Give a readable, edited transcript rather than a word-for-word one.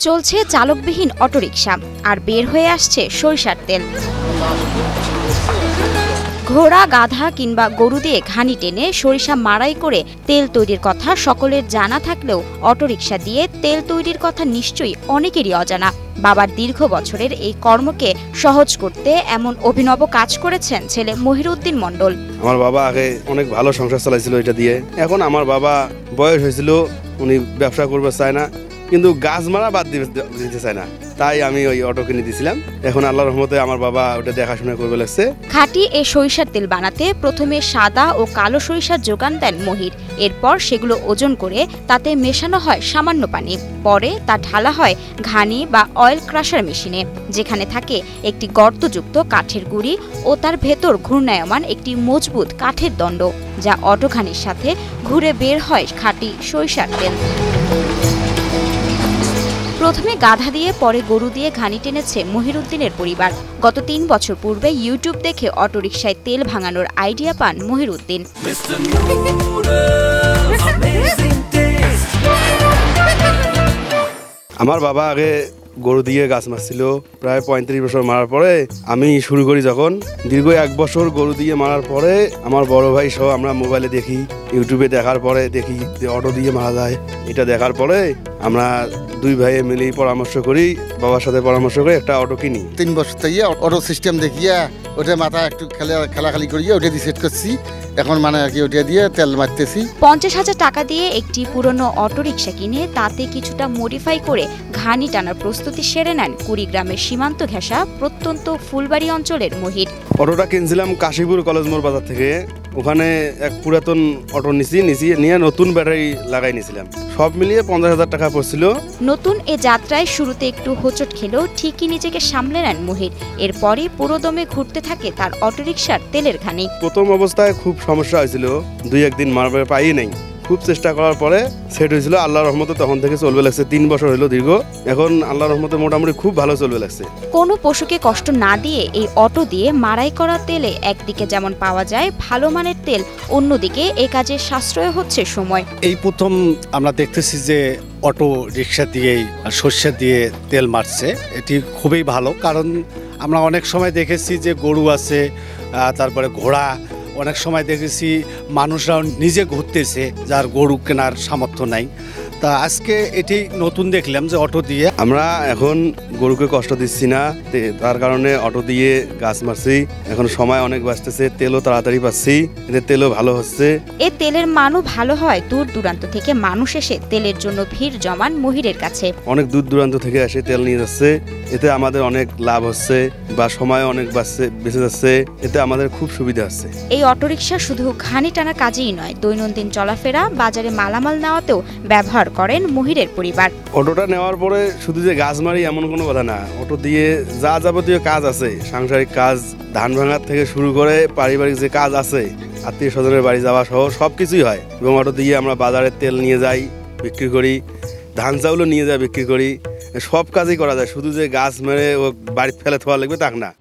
চলছে চালকবিহীন অটোরিকশা আর বের হয়ে আসছে সরিষার তেল। ঘোড়া, গাধা কিংবা গরু দিয়ে ঘানি টেনে সরিষা মাড়াই করে তেল তৈরির কথা সকলের জানা থাকলেও অটোরিকশা দিয়ে তেল তৈরির কথা নিশ্চয়ই অনেকেরই অজানা। বাবার দীর্ঘ বছরের এই কর্মকে সহজ করতে এমন অভিনব কাজ করেছেন ছেলে মহিরুদ্দিন মণ্ডল। আমার বাবা আগে অনেক ভালো সংসার চালাইছিল এটা দিয়ে। এখন আমার বাবা বয়স হয়েছিল, উনি ব্যবসা করতে চায় না, কিন্তু গাছ মারা বাদ দিতে চায় না, তাই আমি ওই অটো কিনে দিয়েছিলাম। এখন আল্লাহর রহমতে আমার বাবা ওটা দেখাশোনা করবে লাগছে। খাঁটি এই সরিষার তেল বানাতে প্রথমে সাদা ও কালো সরিষার যোগান দেন মহির। এরপর সেগুলো ওজন করে তাতে মেশানো হয় সামান্য পানি। পরে তা ঢালা হয় ঘানি বা অয়েল ক্রাশার মেশিনে, যেখানে থাকে একটি গর্তযুক্ত কাঠের গুঁড়ি ও তার ভেতর ঘূর্ণায়মান একটি মজবুত কাঠের দণ্ড, যা অটো ঘানির সাথে ঘুরে বের হয় খাঁটি সরিষার তেল। প্রথমে গাধা দিয়ে পরে গরু দিয়ে ঘানি টেনেছে মহিরুদ্দিনের পরিবার। গত ৩ বছর পূর্বে ইউটিউব দেখে অটোরিকশায় তেল ভাঙানোর আইডিয়া পান মহিরুদ্দিন। আমার বাবা আগে গরু দিয়ে গাছ মারছিল, প্রায় ৩৫ বছর মারার পরে আমি শুরু করি। যখন দীর্ঘ ১ বছর গরু দিয়ে মারার পরে আমার বড় ভাই সহ আমরা মোবাইলে দেখি, ইউটিউবে দেখার পরে দেখি যে অটো দিয়ে মারা যায়। এটা দেখার পরে আমরা দুই ভাইয়ে মিলে পরামর্শ করি, বাবার সাথে পরামর্শ করে একটা অটো কিনি। ৩ বছর থেকে অটো সিস্টেম দেখিয়া ওটা মাথা একটু খেলাখালি করিয়ে ওটা দিয়ে সেট করছি। এখন মানে আর কি ওটা দিয়ে তেল মারতেছি। ৫০,০০০ টাকা দিয়ে একটি পুরনো অটোরিকশা কিনে তাতে কিছুটা মডিফাই করে ঘানি টানার প্রস্তুতি সেরে নেন কুড়িগ্রামের সীমান্ত ঘেঁষা প্রত্যন্ত ফুলবাড়ি অঞ্চলের মহির। অটোটা কিনছিলাম কাশীপুর কলেজ মোড় বাজার থেকে। ওখানে এক পুরাতন অটো নিয়ে নতুন ব্যাটারি লাগাই নিয়েছিলাম। সব মিলিয়ে ৫০,০০০ টাকা পড়ছিল। নতুন এ যাত্রায় শুরুতে একটু হোঁচট খেলেও ঠিকই নিজেকে সামলে নেন মহির। এরপরই পুরোদমে ঘুরতে থাকে তার অটোরিকশার তেলের ঘানি। প্রথম অবস্থায় খুব সমস্যা হয়েছিল, ২-১ দিন মারবে পাই নাই। খুব চেষ্টা করার পরে সেট হয়েছিল আল্লাহর রহমতে, তখন থেকে চলবে লাগছে। 3 বছর হলো দীর্ঘ, এখন আল্লাহর রহমতে মোটামুটি খুব ভালো চলবে লাগছে। কোনো পশুকে কষ্ট না দিয়ে এই অটো দিয়ে মাড়াই করা তেলে একদিকে যেমন পাওয়া যায় ভালো মানের তেল, অন্যদিকে এ কাজে সাশ্রয় হচ্ছে সময়। এই প্রথম আমরা দেখতেছি যে অটো রিক্সা দিয়েই সর্ষে দিয়ে তেল মারছে। এটি খুবই ভালো, কারণ আমরা অনেক সময় দেখেছি যে গরু আছে, তারপরে ঘোড়া, অনেক সময় দেখেছি মানুষরাও নিজে ঘুরতেছে যার গরু কেনার সামর্থ্য নাই। তা আজকে এটি নতুন দেখলাম যে অটো দিয়ে আমরা এখন গরুকে কষ্ট দিচ্ছি না, তার কারণে অটো দিয়ে গাছ মারছি। এখন সময় অনেক বাঁচতেছে, তেলও তাড়াতাড়ি পাচ্ছি, এতে তেলও ভালো হচ্ছে। এ তেলের মানও ভালো হয়। দূর দূরান্ত থেকে মানুষ এসে তেলের জন্য ভিড় জমান মহিরের কাছে। অনেক দূর দূরান্ত থেকে এসে তেল নিয়ে যাচ্ছে, এতে আমাদের অনেক লাভ হচ্ছে বা সময় অনেক বেঁচে যাচ্ছে, এতে আমাদের খুব সুবিধা হচ্ছে। এই অটোরিকশা শুধু ঘানি টানার কাজেই নয়, দৈনন্দিন চলাফেরা, বাজারে মালামাল নেওয়াতেও ব্যবহার করেন মহিরের পরিবার। অটোটা নেওয়ার পরে শুধু যে গাছ মারি এমন কোনো কথা না, অটো দিয়ে যা যাবতীয় কাজ আছে, সাংসারিক কাজ, ধান ভাঙার থেকে শুরু করে পারিবারিক যে কাজ আছে, আত্মীয় স্বজনের বাড়ি যাওয়া সহ সব কিছুই হয়। এবং অটো দিয়ে আমরা বাজারে তেল নিয়ে যাই, বিক্রি করি, ধান চাউলও নিয়ে যাই, বিক্রি করি। সব কাজই করা যায়, শুধু যে গাছ মেরে ও বাড়ি ফেলে থোয়া লাগবে তা না।